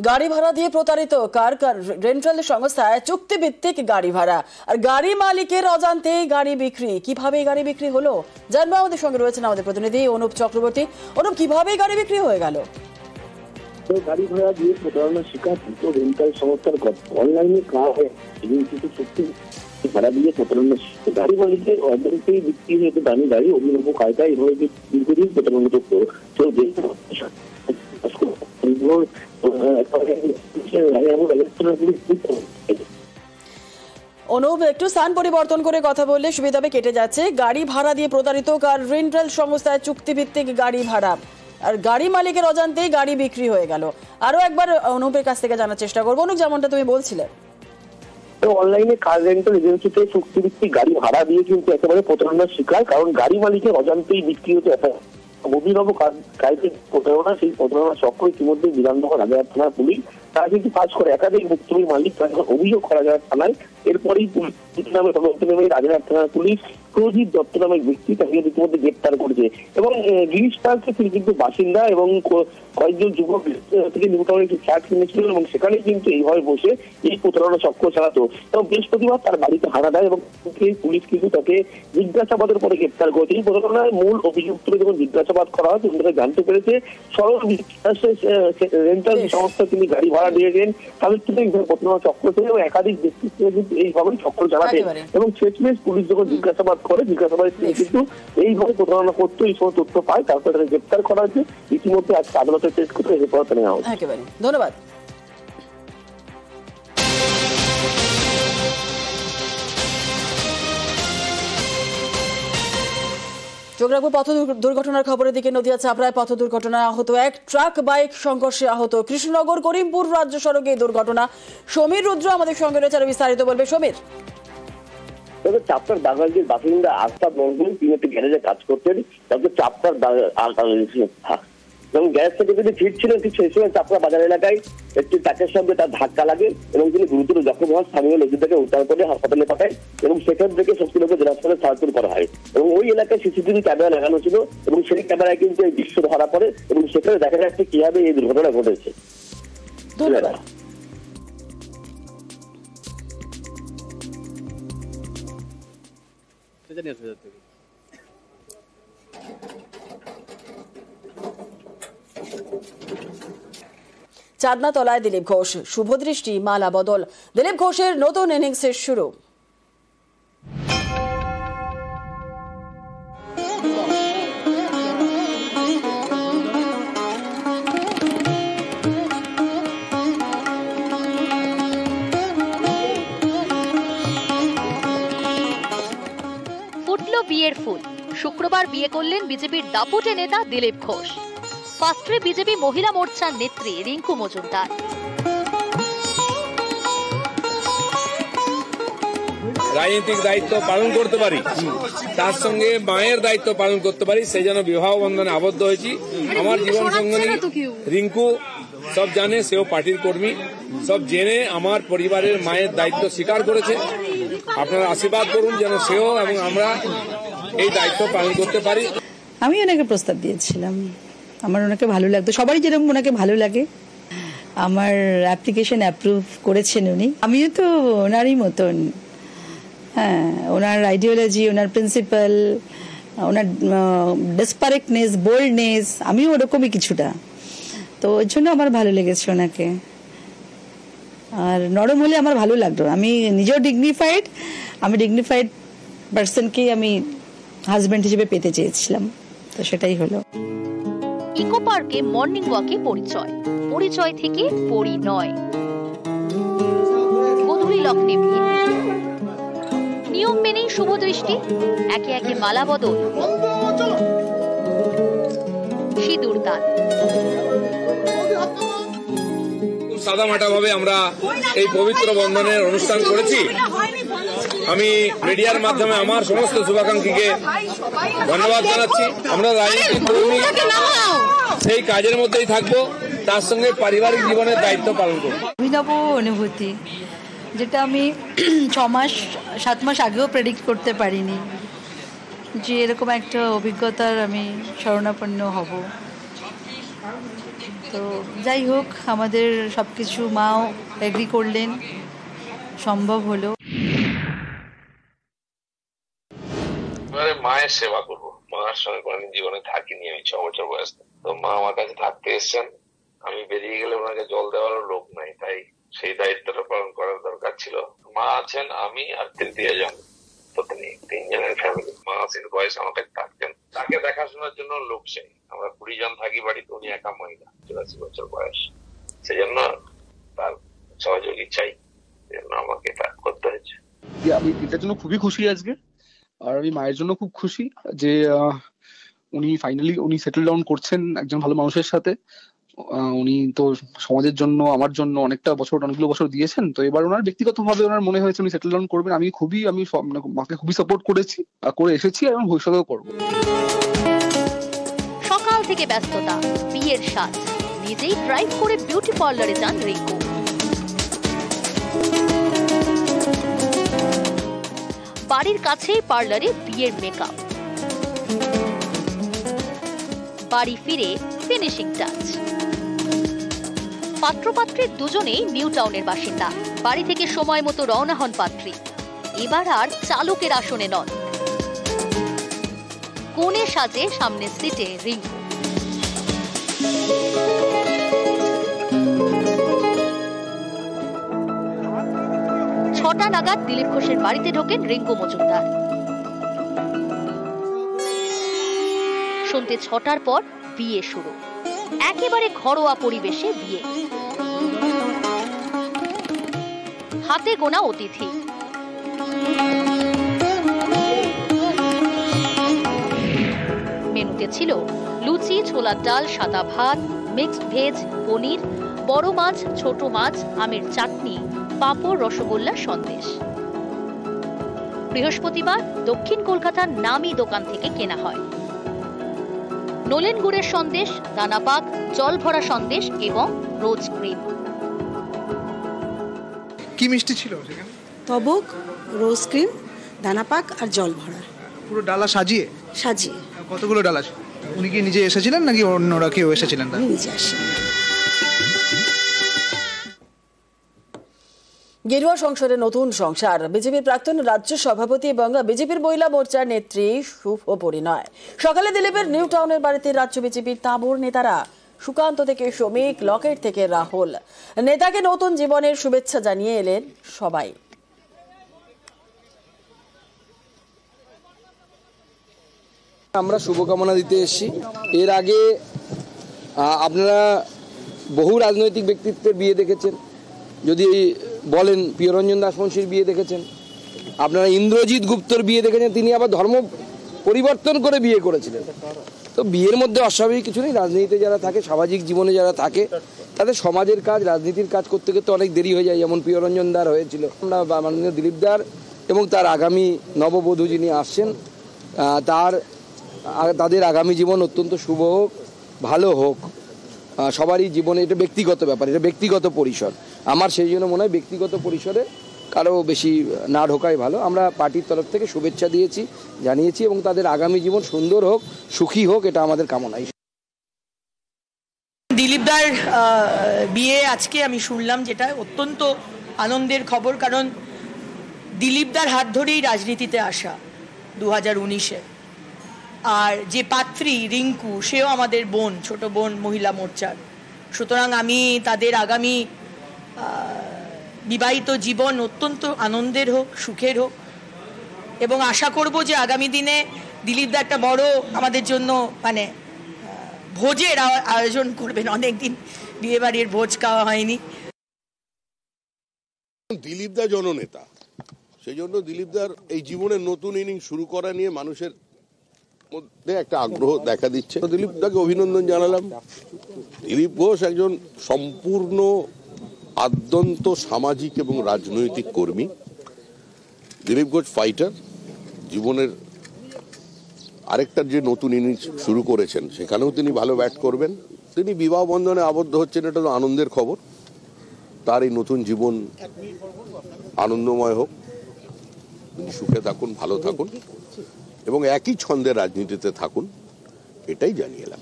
গাড়ি ভাড়া দিয়ে প্রতারিত কার রেন্টাল সংস্থায় চুক্তিভিত্তিক গাড়ি ভাড়া আর গাড়ি মালিকের অজান্তেই গাড়ি বিক্রি। কিভাবে গাড়ি বিক্রি হলো জানবো। আমাদের সঙ্গে রয়েছেন আমাদের প্রতিনিধি অনুপ চক্রবর্তী। অনুপ, কিভাবে গাড়ি বিক্রি হয়ে গেল? গাড়ি ভাড়া দিয়ে প্রতারণার শিকার রেন্টাল সংস্থার অনলাইনে চুক্তি ভাড়া দিয়ে প্রতারণা গাড়ি মালিকের অজান্তেই বিক্রি হয়েছে দামি গাড়ি। অভিনব কায়দায় এভাবে দীর্ঘদিন প্রতারণা করতো। অনুপ, একটু স্থান পরিবর্তন করে কথা বললে সুবিধা হবে, কেটে যাচ্ছে। গাড়ি ভাড়া দিয়ে প্রতারিত কার রেন্টাল সংস্থায় চুক্তিভিত্তিক গাড়ি ভাড়া আর গাড়ি মালিকের অজান্তেই গাড়ি বিক্রি হয়ে গেল। আরো একবার অনুপের কাছ থেকে জানার চেষ্টা করবো। অনুপ, যেমনটা তুমি বলছিলে, অনলাইনে কার রেন্টাল এজেন্সিতে চুক্তিভিত্তিক গাড়ি ভাড়া দিয়ে কিন্তু একেবারে প্রতারণার শিকার, কারণ গাড়ি মালিকের অজান্তেই বিক্রি হতে অভিনব কায়দায় প্রতারণা। সেই প্রতারণা চক্র ইতিমধ্যে বিধাননগর রাজারহাট থানার পুলিশ তারা কিন্তু কাজ করে একাধিক ভুক্তভোগী মালিক অভিযোগ করা যায় থানায়। এরপরেই নামে তদন্ত নেমে রাজারহাট থানার পুলিশ প্রদীপ দত্ত নামের ব্যক্তি তাকে ইতিমধ্যে গ্রেপ্তার করেছে এবং গিরিশ পার্কে তিনি কিন্তু বাসিন্দা এবং কয়েকজন যুবক থেকে নিউটাউনে একটি ফ্ল্যাট কিনেছিলেন এবং সেখানে কিন্তু এইভাবে বসে এই প্রতারণা চক্র চালাতো এবং বৃহস্পতিবার তার বাড়িতে হানা দেয় এবং পুলিশ কিন্তু তাকে জিজ্ঞাসাবাদের পরে গ্রেপ্তার করেছে। এই প্রতারণায় মূল অভিযুক্ত যখন জিজ্ঞাসাবাদ করা হয় তখন তারা জানতে পেরেছে সরল রেন্টাল সংস্থা তিনি গাড়ি ভাড়া দিয়েছেন তাদের থেকে এইভাবে প্রতারণা চক্র ছিল এবং একাধিক ব্যক্তির থেকে কিন্তু এইভাবেই চক্র চালাতেন এবং শেষমেশ পুলিশ যখন জিজ্ঞাসাবাদ করে জিজ্ঞাসাবাদে তিনি কিন্তু এইভাবে প্রতারণা করতো এই সময় তথ্য পায়। তারপরে তাকে গ্রেপ্তার করা হয়েছে। ইতিমধ্যে আজকে আদালতে পেশ করে হেফাজতে নেওয়া হয়েছে। একেবারে ধন্যবাদ। চোখ রাখবো পথ দুর্ঘটনার খবরের দিকে। নদিয়া চাপড়ায় পথ দুর্ঘটনায় আহত এক ট্রাক বাইক সংঘর্ষে আহত। কৃষ্ণনগর করিমপুর রাজ্য সড়কে এই দুর্ঘটনা। সমীর রুদ্র আমাদের সঙ্গে রয়েছে, আরো বিস্তারিত বলবে। সমীর, চাপড়ার দাগালজির বাসিন্দা আফতাব মন্ডল তিনি একটি গ্যারেজে কাজ করতেন। তারপর চাপড়ার যখন গ্যারেজ থেকে তিনি ফিরছিলেন ঠিক সেই সময় চাপড়া বাজার এলাকায় একটি ট্রাকের সঙ্গে তার ধাক্কা লাগে এবং তিনি গুরুতর জখম হওয়ার স্থানীয় লোকজন থেকে উদ্ধার করে হাসপাতালে পাঠায় এবং সেখান থেকে শক্তিনগর জেলা হাসপাতালে স্থানান্তর করা হয় এবং ওই এলাকায় সিসিটিভি ক্যামেরা লাগানো ছিল এবং সেই ক্যামেরায় কিন্তু এই দৃশ্য ধরা পড়ে এবং সেখানে দেখা যাচ্ছে কিভাবে এই দুর্ঘটনা ঘটেছে। ধন্যবাদ। চাঁদনা তলায় দিলীপ ঘোষ, শুভদৃষ্টি মালা বদল। দিলীপ ঘোষের নতুন ইনিংসের শুরু। ফুটলো বিয়ের ফুল। শুক্রবার বিয়ে করলেন বিজেপির দাপুটে নেতা দিলীপ ঘোষ। পাত্রে বিজেপি মহিলা মোর্চার নেত্রী রিঙ্কু মজুমদার। রাজনৈতিক দায়িত্ব পালন করতে পারি, তার সঙ্গে মায়ের দায়িত্ব পালন করতে পারি, সেই জন্য বিবাহ বন্ধনে আবদ্ধ হয়েছি। আমার জীবন সঙ্গিনী রিঙ্কু সব জানে, সেও পার্টির কর্মী, সব জেনে আমার পরিবারের মায়ের দায়িত্ব স্বীকার করেছে। আপনারা আশীর্বাদ করুন যেন সেও এবং আমরা এই দায়িত্ব পালন করতে পারি। আমি ওনাকে প্রস্তাব দিয়েছিলাম, আমার ওনাকে ভালো লাগতো, সবারই যেরকম ওনাকে ভালো লাগে। আমার অ্যাপ্লিকেশন অ্যাপ্রুভ করেছেন উনি। আমিও তো ওনারই মতন, হ্যাঁ, ওনার আইডিওলজি, ওনার প্রিন্সিপাল, ওনার ডেসপারেটনেস, বোল্ডনেস, আমিও ওরকমই কিছুটা। তো ওই জন্য আমার ভালো লেগেছে ওনাকে। আর নরম হলে আমার ভালো লাগতো। আমি নিজেও ডিগনিফাইড, আমি ডিগনিফাইড পার্সনকেই আমি হাজব্যান্ড হিসেবে পেতে চেয়েছিলাম, তো সেটাই হলো। ইকো পার্কে মর্নিং ওয়াকে পরিচয় থেকে পরিণয়। গোধূলি লগ্নে বিয়ে, নিয়ম মেনেই শুভদৃষ্টি, একে একে মালা বদল, সিঁদুর দান। সাদামাটা ভাবে আমরা এই পবিত্র বন্ধনের অনুষ্ঠান করেছি। আমি মিডিয়ার মাধ্যমে আমার সমস্ত শুভাকাঙ্ক্ষীকে ধন্যবাদ জানাচ্ছি। আমরা রাজনৈতিক কর্মী, সেই কাজের মধ্যেই থাকবো, তার সঙ্গে পারিবারিক জীবনের দায়িত্ব পালন করব। অভিনব অনুভূতি, যেটা আমি 6-7 মাস আগেও প্রেডিক্ট করতে পারিনি যে এরকম একটা অভিজ্ঞতার আমি শরণাপন্ন হব। তো যাই হোক, আমাদের সব কিছু মাও এগ্রি করলেন, সম্ভব হলো। মায়ের সেবা করবো, মার সঙ্গে কোনদিন জীবনে থাকিনি আমি 6 বছর বয়স। তো মা আমার কাছে থাকতে এসছেন, আমি বেরিয়ে গেলে ওনাকে জল দেওয়ারও লোক নাই, তাই সেই দায়িত্বটা পালন করার দরকার ছিল। মা আছেন, আমি আর 3জন, তিনজনের ফ্যামিলি। মা 80 বয়স আমাকে থাকতেন, তাকে দেখাশোনার জন্য লোক চাই। আমরা 20 জন থাকি বাড়িতে, উনি একা মহিলা, 84 বছর বয়স, সেজন্য তার সহযোগী চাই, সেজন্য আমাকে এটা করতে হয়েছে। আমি এটার জন্য খুবই খুশি আজকে, আর আমি মায়ের জন্য খুব খুশি যে উনি ফাইনালি সেটেল ডাউন করছেন একজন ভালো মানুষের সাথে। উনি তো সমাজের জন্য, আমার জন্য অনেকগুলো বছর দিয়েছেন। তো এবার ওনার ব্যক্তিগতভাবে ওনার মনে হয়েছে উনি সেটেল ডাউন করবেন। আমি মাকে খুবই সাপোর্ট করে এসেছি এবং ভবিষ্যতেও করবো। সকাল থেকে ব্যস্ততা, বিয়ের সাজ, নিজেই ড্রাইভ করে বিউটি পার্লারে যান রিঙ্কু। বাড়ির কাছেই পার্লারে বিয়ের মেকআপ, বাড়ি ফিরে ফিনিশিং টাচ। পাত্রপাত্রী দুজনেই নিউ টাউনের বাসিন্দা। বাড়ি থেকে সময় মতো রওনা হন পাত্রী। এবার আর চালকের আসনে নন, কোণে সাজে সামনের সিটে রিঙ্কু। ছটা নাগাদ দিলীপ ঘোষের বাড়িতে ঢোকেন রিঙ্কু মজুমদার। সন্ধ্যে 6টার পর বিয়ে শুরু, একেবারে ঘরোয়া পরিবেশে বিয়ে। হাতে গোনা অতিথি, মেনুতে ছিল লুচি, ছোলার ডাল, সাদা ভাত, মিক্সড ভেজ, পনির, বড় মাছ, ছোট মাছ, আমের চাটনি, পাঁপড়, রসগোল্লা, সন্দেশ। বৃহস্পতিবার দক্ষিণ কলকাতার নামী দোকান থেকে কেনা হয় নলেন গুড়ের সন্দেশ, দানাপাক, জল ভরা সন্দেশ এবং রোজ ক্রিম। কি মিষ্টি ছিল সেখানে? তবক, রোজ ক্রিম, দানাপাক আর জল ভরা। পুরো ডালা সাজিয়ে? সাজিয়ে। কতগুলো ডালা? উনি কি নিজে এসেছিলেন নাকি অন্যরা কেউ এসেছিলেন? নিজে আসেন। গেরুয়া সংসারে নতুন সংসার। বিজেপির প্রাক্তন রাজ্য সভাপতি এবং বিজেপির মহিলা মোর্চার নেত্রী শুভ পরিণয়। সকালে দিলীপের নিউ টাউনের বাড়িতে রাজ্য বিজেপির তাঁবুর নেতারা, সুকান্ত থেকে শ্রমিক, লকেট থেকে রাহুল। নেতাকে নতুন জীবনের শুভেচ্ছা জানিয়ে এলেন সবাই। আমরা শুভকামনা দিতে এসেছি। এর আগে আপনারা বহু রাজনৈতিক ব্যক্তিত্বের বিয়ে দেখেছেন, যদি বলেন প্রিয়রঞ্জন দাসমুন্সির বিয়ে দেখেছেন, আপনারা ইন্দ্রজিৎ গুপ্তর বিয়ে দেখেছেন, তিনি আবার ধর্ম পরিবর্তন করে বিয়ে করেছিলেন। তো বিয়ের মধ্যে অস্বাভাবিক কিছু নেই। রাজনীতিতে যারা থাকে, সামাজিক জীবনে যারা থাকে, তাদের সমাজের কাজ, রাজনীতির কাজ করতে করতে অনেক দেরি হয়ে যায়। যেমন প্রিয়রঞ্জন দার হয়েছিল। আমরা মাননীয় দিলীপ দার এবং তার আগামী নববধূ যিনি আসছেন, তাদের আগামী জীবন অত্যন্ত শুভ হোক, ভালো হোক। সবারই জীবনে এটা ব্যক্তিগত ব্যাপার, এটা ব্যক্তিগত পরিসর। আমার সেই জন্য মনে হয় ব্যক্তিগত পরিসরে কারো বেশি না ঢোকাই ভালো। আমরা পার্টির তরফ থেকে শুভেচ্ছা জানিয়েছি এবং তাদের আগামী জীবন সুন্দর হোক, সুখী হোক, এটা আমাদের কামনাই। দিলীপদার বিয়ে আজকে আমি শুনলাম, যেটা অত্যন্ত আনন্দের খবর। কারণ দিলীপদার হাত ধরেই রাজনীতিতে আসা 2019-এ। আর যে পাত্রী রিঙ্কু, সেও আমাদের বোন, ছোট বোন, মহিলা মোর্চার। সুতরাং আমি তাদের আগামী বিবাহিত জীবন অত্যন্ত আনন্দের হোক, সুখের হোক, এবং আশা করব যে আগামী দিনে দিলীপদা একটা বড় আমাদের জন্য ভোজের আয়োজন করবেন। অনেকদিন বিয়ে বাড়ির ভোজ খাওয়া হয়নি। দিলীপদা জননেতা, সেই জন্য দিলীপদার এই জীবনের নতুন ইনিংস শুরু করা নিয়ে মানুষের মধ্যে একটা আগ্রহ দেখা দিচ্ছে। দিলীপদাকে অভিনন্দন জানালাম। দিলীপ ঘোষ একজন সম্পূর্ণ আদ্যন্ত সামাজিক এবং রাজনৈতিক কর্মী। দিলীপ ঘোষ ফাইটার। জীবনের আরেকটা যে নতুন ইনিংস শুরু করেছেন, সেখানেও তিনি ভালো ব্যাট করবেন। তিনি বিবাহ বন্ধনে আবদ্ধ হচ্ছেন, এটা তো আনন্দের খবর। তার এই নতুন জীবন আনন্দময় হোক, তিনি সুখে থাকুন, ভালো থাকুন এবং একই ছন্দের রাজনীতিতে থাকুন, এটাই জানিয়ে এলাম।